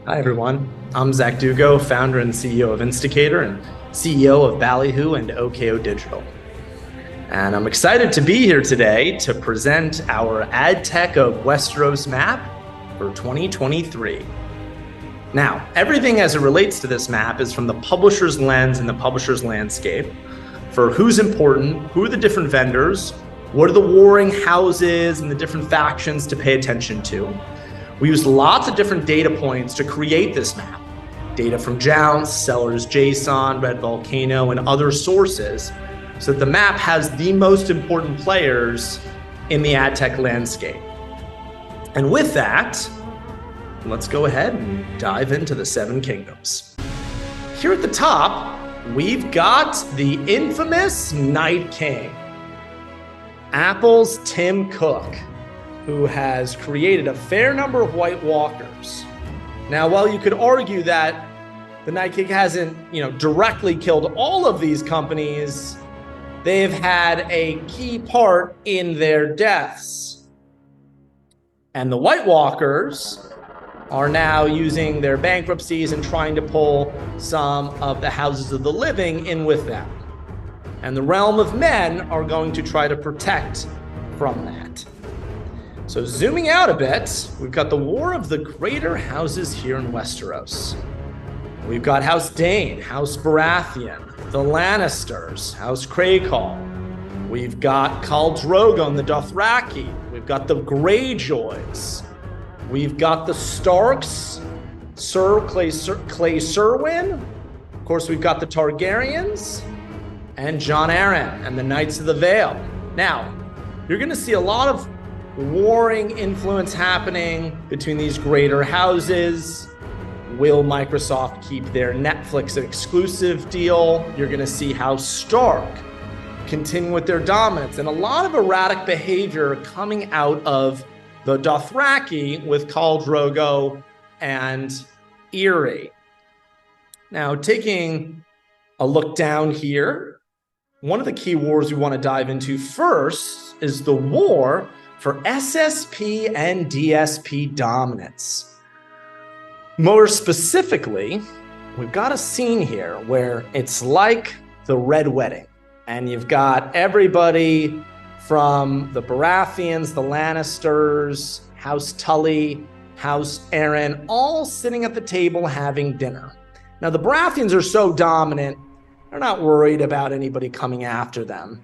Hi, everyone. I'm Zack Dugow, founder and CEO of Insticator and CEO of Ballyhoo and OKO Digital. And I'm excited to be here today to present our Adtech of Westeros map for 2023. Now, everything as it relates to this map is from the publisher's lens and the publisher's landscape for who's important, who are the different vendors, what are the warring houses and the different factions to pay attention to. We use lots of different data points to create this map. Data from Jounce, Sellers JSON, Red Volcano, and other sources, so that the map has the most important players in the ad tech landscape. And with that, let's go ahead and dive into the Seven Kingdoms. Here at the top, we've got the infamous Night King, Apple's Tim Cook, who has created a fair number of White Walkers. Now, while you could argue that the Night King hasn't, directly killed all of these companies, they've had a key part in their deaths. And the White Walkers are now using their bankruptcies and trying to pull some of the houses of the living in with them. And the realm of men are going to try to protect from that. So zooming out a bit, we've got the War of the Greater Houses here in Westeros. We've got House Dane, House Baratheon, the Lannisters, House Craycall. We've got Khal Drogo and the Dothraki. We've got the Greyjoys. We've got the Starks, Sir Clay Serwyn. Of course, we've got the Targaryens and Jon Arryn and the Knights of the Vale. Now, you're going to see a lot of warring influence happening between these greater houses. Will Microsoft keep their Netflix exclusive deal? You're going to see House Stark continue with their dominance, and a lot of erratic behavior coming out of the Dothraki with Khal Drogo and Eyrie. Now, taking a look down here, one of the key wars we want to dive into first is the war for SSP and DSP dominance. More specifically, we've got a scene here where it's like the Red Wedding, and you've got everybody from the Baratheons, the Lannisters, House Tully, House Arryn, all sitting at the table having dinner. Now, the Baratheons are so dominant, they're not worried about anybody coming after them.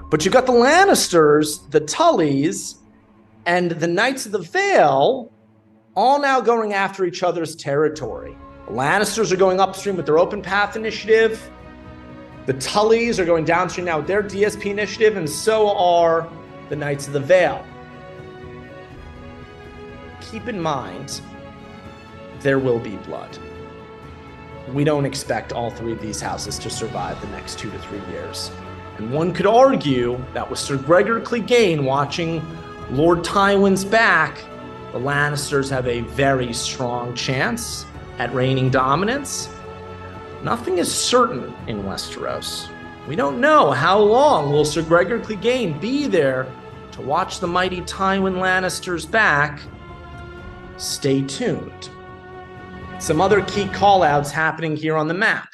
But you've got the Lannisters, the Tullys, and the Knights of the Vale all now going after each other's territory. The Lannisters are going upstream with their Open Path initiative. The Tullys are going downstream now with their DSP initiative, and so are the Knights of the Vale. Keep in mind, there will be blood. We don't expect all three of these houses to survive the next 2 to 3 years. And one could argue that with Sir Gregor Clegane watching Lord Tywin's back, the Lannisters have a very strong chance at reigning dominance. Nothing is certain in Westeros. We don't know how long will Sir Gregor Clegane be there to watch the mighty Tywin Lannister's back. Stay tuned. Some other key callouts happening here on the map.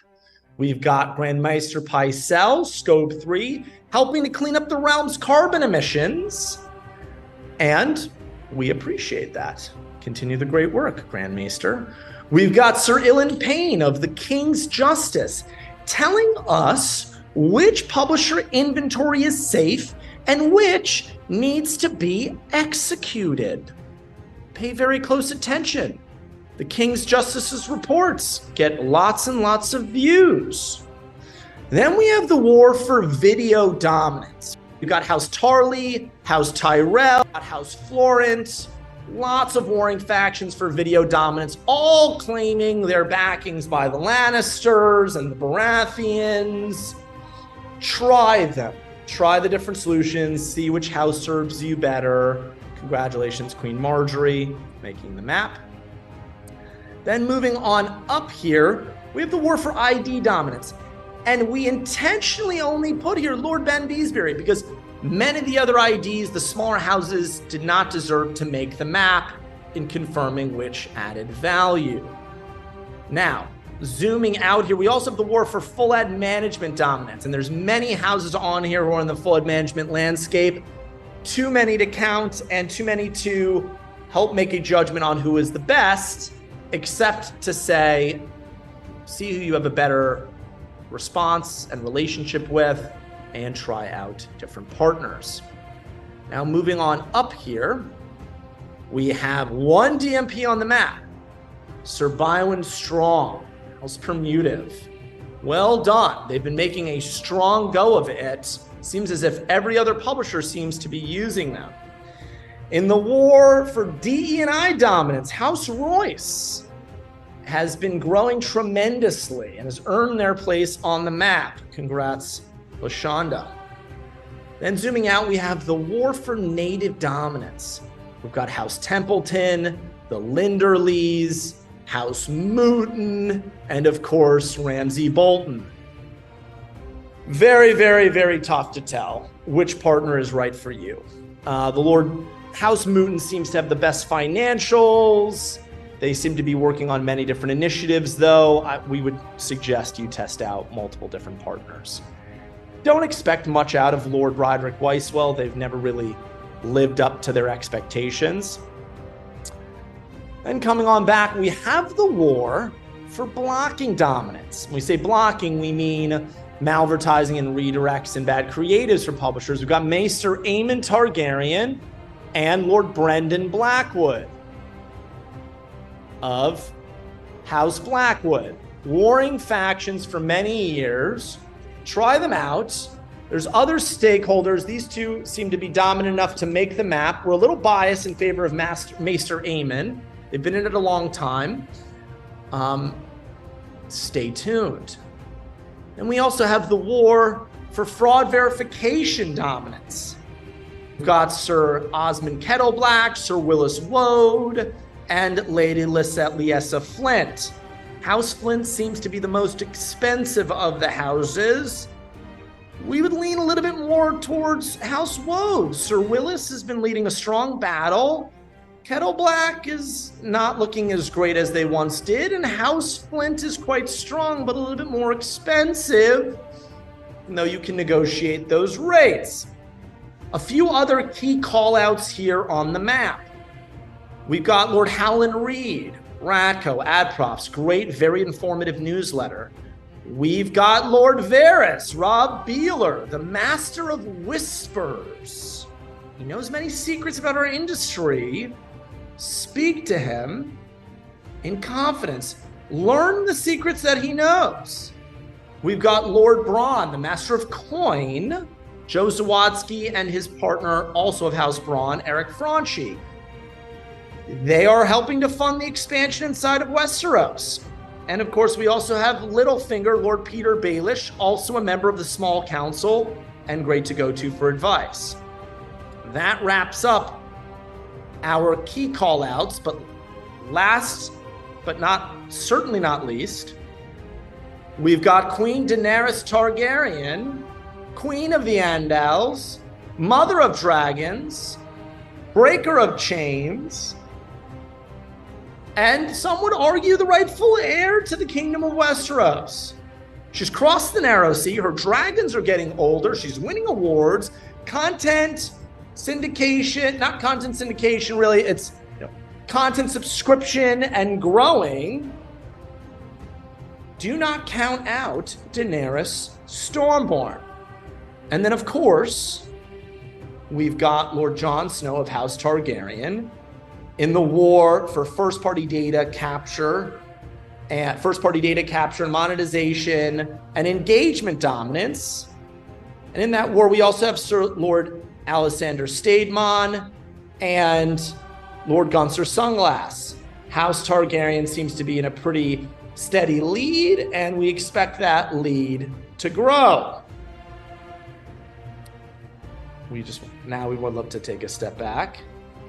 We've got Grand Maester Pycelle, Scope 3, helping to clean up the realm's carbon emissions. And we appreciate that. Continue the great work, Grand Maester. We've got Sir Ilan Payne of the King's Justice telling us which publisher inventory is safe and which needs to be executed. Pay very close attention. The King's Justice's reports get lots and lots of views. Then we have the war for video dominance. We've got House Tarly, House Tyrell, House Florent, lots of warring factions for video dominance, all claiming their backings by the Lannisters and the Baratheons. Try them. Try the different solutions, see which house serves you better. Congratulations, Queen Marjorie, making the map. Then moving on up here, we have the war for ID dominance. And we intentionally only put here Lord Ben Beesbury because many of the other IDs, the smaller houses, did not deserve to make the map. in confirming which added value. Now, zooming out here, we also have the war for full ad management dominance, and there's many houses on here who are in the full ad management landscape. Too many to count and too many to help make a judgment on who is the best, except to say, see who you have a better response and relationship with, and try out different partners. Now, moving on up here, we have one DMP on the map, Sir Bywin Strong, House Permutive. Well done. They've been making a strong go of it. Seems as if every other publisher seems to be using them. In the war for DE&I dominance, House Royce has been growing tremendously and has earned their place on the map. Congrats, Lashonda. Then zooming out, we have the war for native dominance. We've got House Templeton, the Linderleys, House Mooton, and of course, Ramsay Bolton. Very, very, very tough to tell which partner is right for you. The Lord House Mooton seems to have the best financials. They seem to be working on many different initiatives, though. We would suggest you test out multiple different partners. Don't expect much out of Lord Roderick Weiswell. They've never really lived up to their expectations. Then coming on back, we have the war for blocking dominance. When we say blocking, we mean malvertising and redirects and bad creatives for publishers. We've got Maester Aemon Targaryen and Lord Brendan Blackwood of House Blackwood. Warring factions for many years. Try them out. There's other stakeholders. These two seem to be dominant enough to make the map. We're a little biased in favor of Maester Aemon. They've been in it a long time. Stay tuned. And we also have the war for fraud verification dominance. We've got Sir Osmond Kettleblack, Sir Willis Woad, and Lady Liessa Flint. House Flint seems to be the most expensive of the houses. We would lean a little bit more towards House Woad. Sir Willis has been leading a strong battle. Kettleblack is not looking as great as they once did, and House Flint is quite strong, but a little bit more expensive, even though you can negotiate those rates. A few other key call-outs here on the map. We've got Lord Howland Reed, Radco, Adprops, great, very informative newsletter. We've got Lord Varys, Rob Beeler, the master of whispers. He knows many secrets about our industry. Speak to him in confidence. Learn the secrets that he knows. We've got Lord Braun, the master of coin, Joe Zawadsky and his partner, also of House Braun, Eric Franchi. They are helping to fund the expansion inside of Westeros. And of course, we also have Littlefinger, Lord Peter Baelish, also a member of the Small Council and great to go to for advice. That wraps up our key call-outs, but last but certainly not least, we've got Queen Daenerys Targaryen, Queen of the Andals, Mother of Dragons, Breaker of Chains, and some would argue the rightful heir to the Kingdom of Westeros. She's crossed the Narrow Sea, her dragons are getting older, she's winning awards, content syndication, not content syndication really, it's content subscription and growing. Do not count out Daenerys Stormborn. And then of course, we've got Lord Jon Snow of House Targaryen in the war for first-party data capture and monetization and engagement dominance. And in that war, we also have Sir Lord Alessander Staedmon and Lord Gunser Sunglass. House Targaryen seems to be in a pretty steady lead, and we expect that lead to grow. We would love to take a step back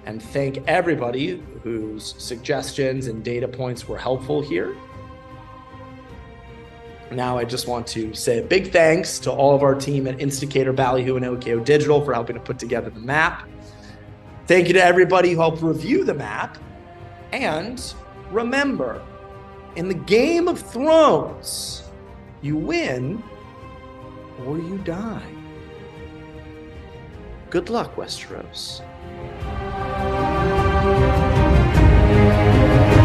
and thank everybody whose suggestions and data points were helpful here. Now I just want to say a big thanks to all of our team at Insticator, Ballyhoo, and OKO Digital for helping to put together the map. Thank you to everybody who helped review the map. And remember, in the Game of Thrones, you win or you die. Good luck, Westeros.